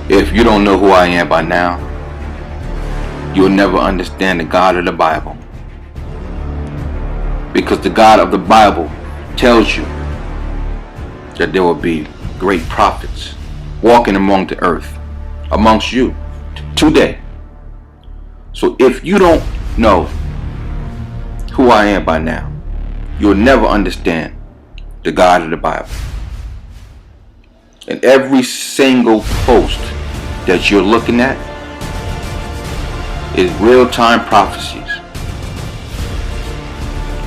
If you don't know who I am by now, you'll never understand the God of the Bible. Because the God of the Bible tells you that there will be great prophets walking among the earth, amongst you today. So if you don't know who I am by now, you'll never understand the God of the Bible. And every single post that you're looking at is real-time prophecies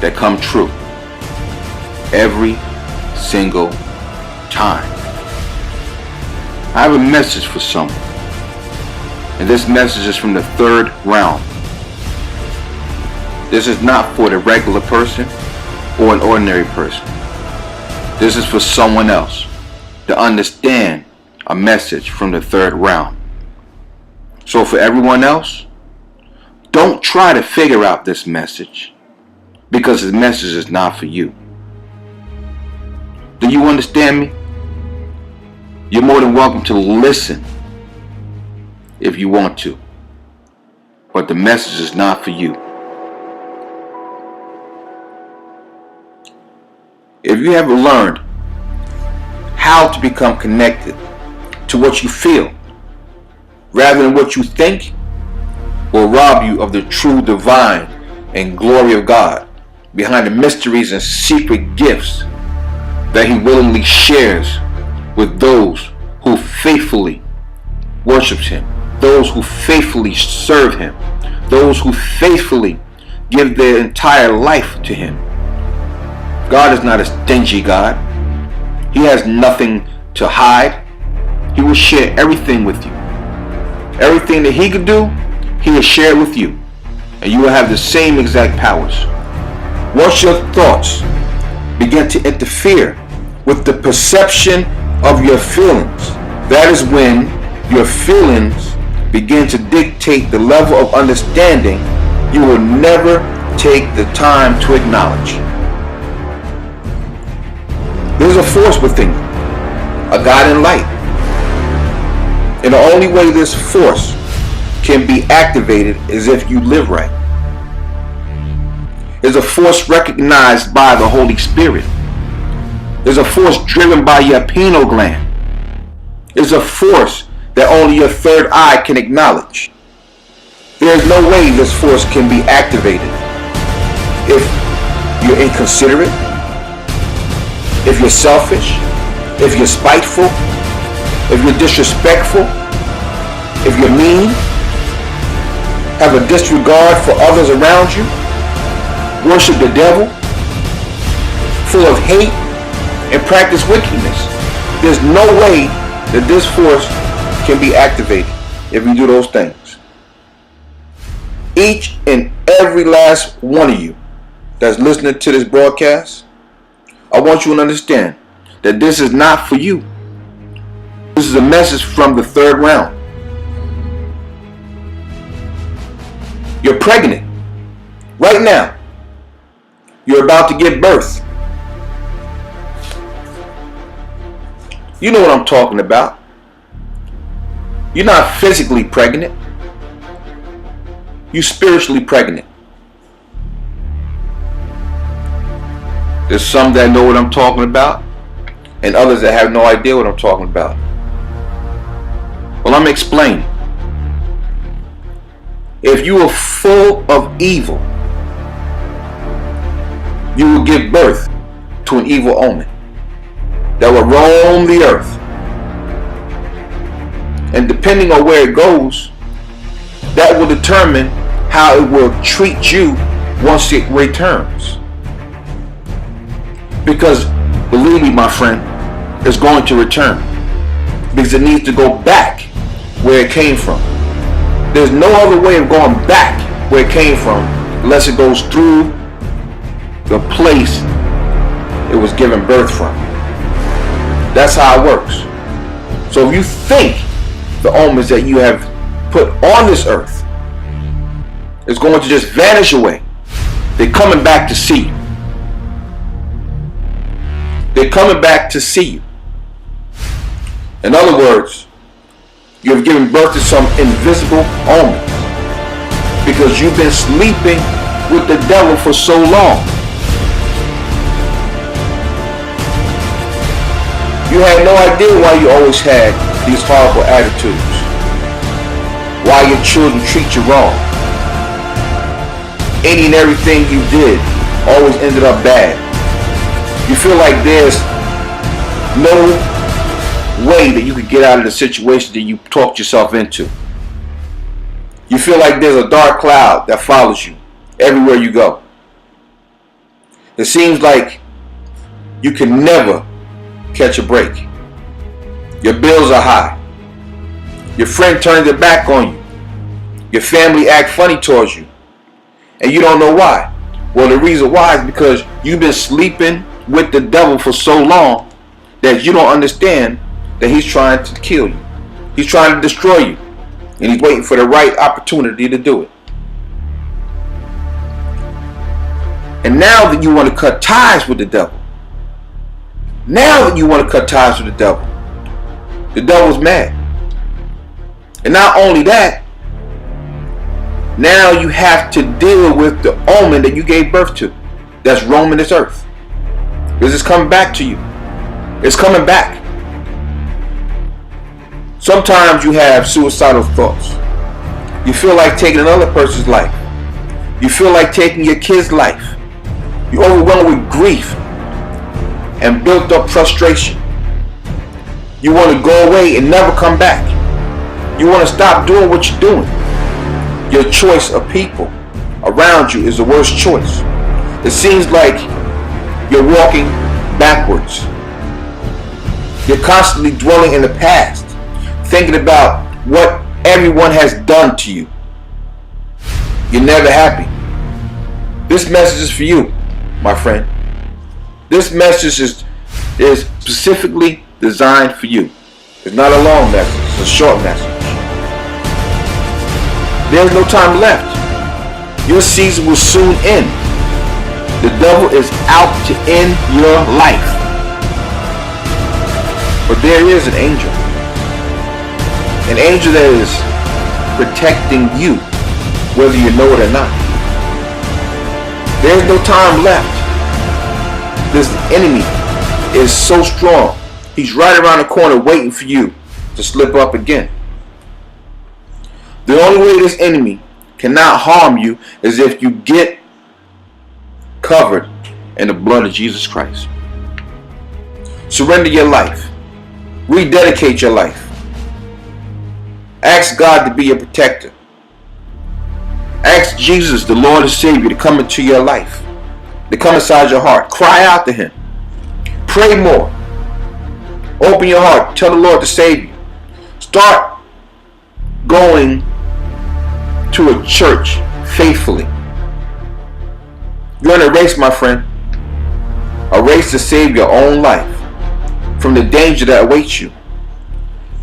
that come true every single time. I have a message for someone, and this message is from the third realm. This is not for the regular person or an ordinary person. This is for someone else to understand a message from the third realm. So for everyone else, don't try to figure out this message, because this message is not for you. Do you understand me? You're more than welcome to listen if you want to, but the message is not for you. If you haven't learned how to become connected to what you feel rather than what you think, will rob you of the true divine and glory of God behind the mysteries and secret gifts that He willingly shares with those who faithfully worship Him, those who faithfully serve Him, those who faithfully give their entire life to Him. God is not a stingy God. He has nothing to hide. He will share everything with you. Everything that He could do, He will share with you, and you will have the same exact powers. Once your thoughts begin to interfere with the perception of your feelings, that is when your feelings begin to dictate the level of understanding you will never take the time to acknowledge. There's a force within you, a guiding light. And the only way this force can be activated is if you live right. There's a force recognized by the Holy Spirit. There's a force driven by your pineal gland. There's a force that only your third eye can acknowledge. There's no way this force can be activated if you're inconsiderate, if you're selfish, if you're spiteful, if you're disrespectful, if you're mean, have a disregard for others around you, worship the devil, full of hate, and practice wickedness. There's no way that this force can be activated if you do those things. Each and every last one of you that's listening to this broadcast, I want you to understand that this is not for you. This is a message from the third realm. You're pregnant right now. You're about to give birth. You know what I'm talking about. You're not physically pregnant. You're spiritually pregnant. There's some that know what I'm talking about, and others that have no idea what I'm talking about. Well, I'm explaining. If you are full of evil, you will give birth to an evil omen that will roam the earth. And depending on where it goes, that will determine how it will treat you once it returns. Because believe me, my friend, it's going to return, because it needs to go back where it came from. There's no other way of going back where it came from unless it goes through the place it was given birth from. That's how it works. So if you think the omens that you have put on this earth is going to just vanish away, they're coming back to see you. They're coming back to see you. In other words, You have given birth to some invisible omens because you've been sleeping with the devil for so long. You had no idea why you always had these horrible attitudes, why your children treat you wrong. Any and everything you did always ended up bad. You feel like there's no way that you could get out of the situation that you talked yourself into. You feel like there's a dark cloud that follows you everywhere you go. It seems like you can never catch a break. Your bills are high. Your friend turns their back on you. Your family act funny towards you. And you don't know why. Well, the reason why is because you've been sleeping with the devil for so long that you don't understand that he's trying to kill you. He's trying to destroy you. And he's waiting for the right opportunity to do it. And now that you want to cut ties with the devil, the devil's mad. And not only that, now you have to deal with the omen that you gave birth to, that's roaming this earth. Because it's coming back to you. It's coming back. Sometimes you have suicidal thoughts. You feel like taking another person's life. You feel like taking your kid's life. You're overwhelmed with grief and built up frustration. You want to go away and never come back. You want to stop doing what you're doing. Your choice of people around you is the worst choice. It seems like you're walking backwards. You're constantly dwelling in the past, thinking about what everyone has done to you. You're never happy. This message is for you, my friend. This message is specifically designed for you. It's not a long message, it's a short message. There's no time left. Your season will soon end. The devil is out to end your life. But there is an angel. An angel that is protecting you, whether you know it or not. There's no time left. This enemy is so strong. He's right around the corner waiting for you to slip up again. The only way this enemy cannot harm you is if you get covered in the blood of Jesus Christ. Surrender your life. Rededicate your life. Ask God to be your protector. Ask Jesus, the Lord and Savior, to come into your life, to come inside your heart. Cry out to Him. Pray more. Open your heart. Tell the Lord to save you. Start going to a church faithfully. You're in a race, my friend. A race to save your own life from the danger that awaits you.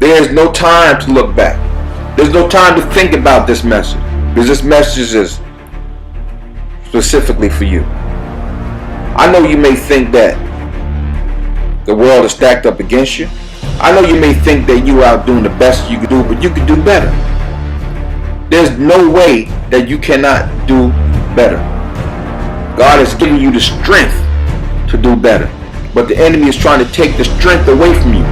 There is no time to look back. There's no time to think about this message, because this message is specifically for you. I know you may think that the world is stacked up against you. I know you may think that you are out doing the best you can do, but you can do better. There's no way that you cannot do better. God has given you the strength to do better, but the enemy is trying to take the strength away from you.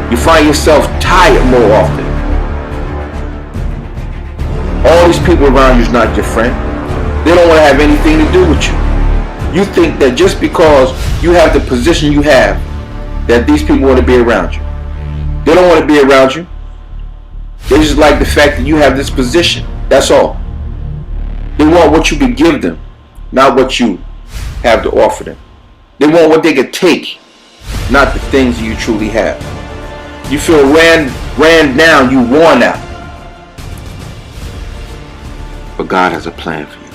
You find yourself tired more often. All these people around you is not your friend. They don't want to have anything to do with you. You think that just because you have the position you have, that these people want to be around you. They don't want to be around you. They just like the fact that you have this position. That's all. They want what you can give them, not what you have to offer them. They want what they can take, not the things you truly have. You feel ran down, you worn out. But God has a plan for you.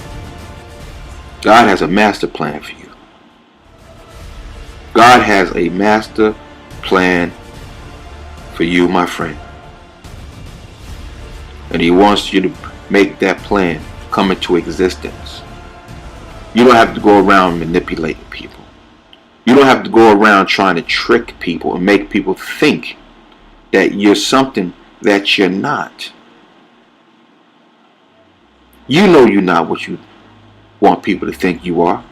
God has a master plan for you. God has a master plan for you, my friend. And He wants you to make that plan come into existence. You don't have to go around manipulating people. You don't have to go around trying to trick people and make people think that you're something that you're not. You know you're not what you want people to think you are.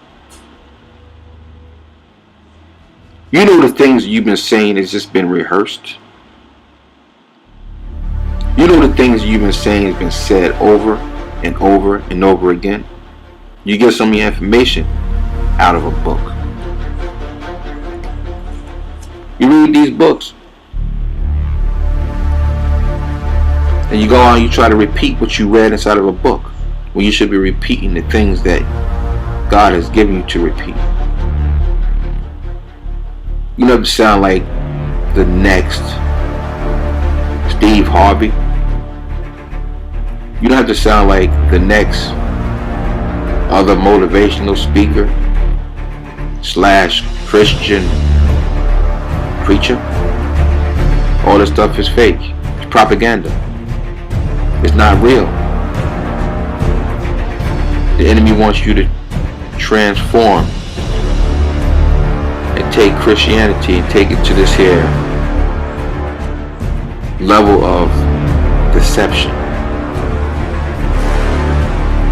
You know the things you've been saying has just been rehearsed. You know the things you've been saying has been said over and over and over again. You get some of your information out of a book. You read these books and you go out and you try to repeat what you read inside of a book when you should be repeating the things that God has given you to repeat. You don't have to sound like the next Steve Harvey. You don't have to sound like the next other motivational speaker / Christian preacher. All this stuff is fake. It's propaganda. It's not real. The enemy wants you to transform and take Christianity and take it to this here level of deception.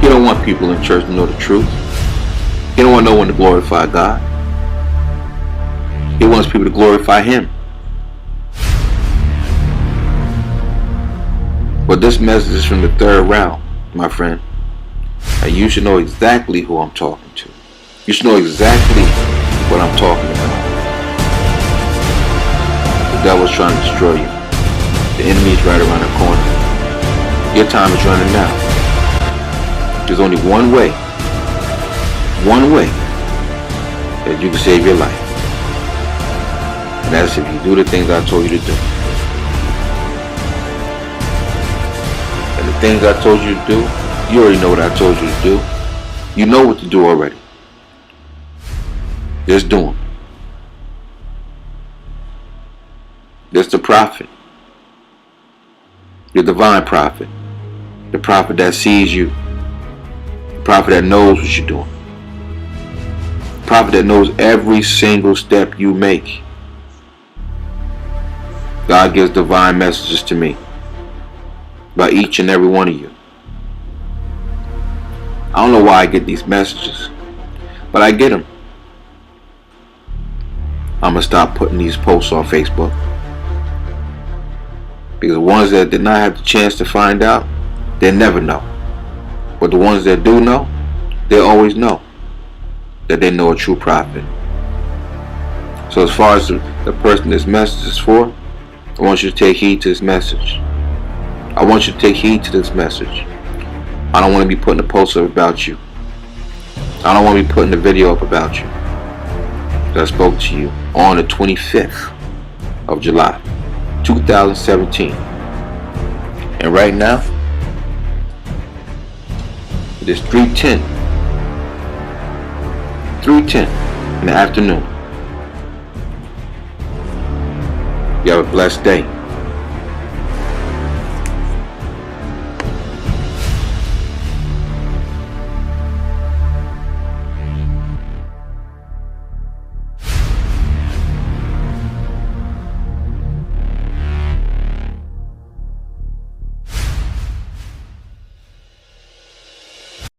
He don't want people in church to know the truth. He don't want no one to glorify God. He wants people to glorify Him. But this message is from the third round, my friend. And you should know exactly who I'm talking to. You should know exactly what I'm talking about. The devil's trying to destroy you. The enemy is right around the corner. Your time is running now. There's only one way that you can save your life. And that's if you do the things I told you to do. And the things I told you to do, you already know what I told you to do. You know what to do already. Just do them. Just the prophet. The divine prophet. The prophet that sees you. The prophet that knows what you're doing. The prophet that knows every single step you make. God gives divine messages to me by each and every one of you. I don't know why I get these messages, but I get them. I'm going to stop putting these posts on Facebook. Because the ones that did not have the chance to find out, they never know. But the ones that do know, they always know that they know a true prophet. So as far as the person this message is for, I want you to take heed to this message. I want you to take heed to this message. I don't want to be putting a post up about you. I don't want to be putting a video up about you. I spoke to you on the 25th of July, 2017. And right now, it is 3:10 in the afternoon. You have a blessed day.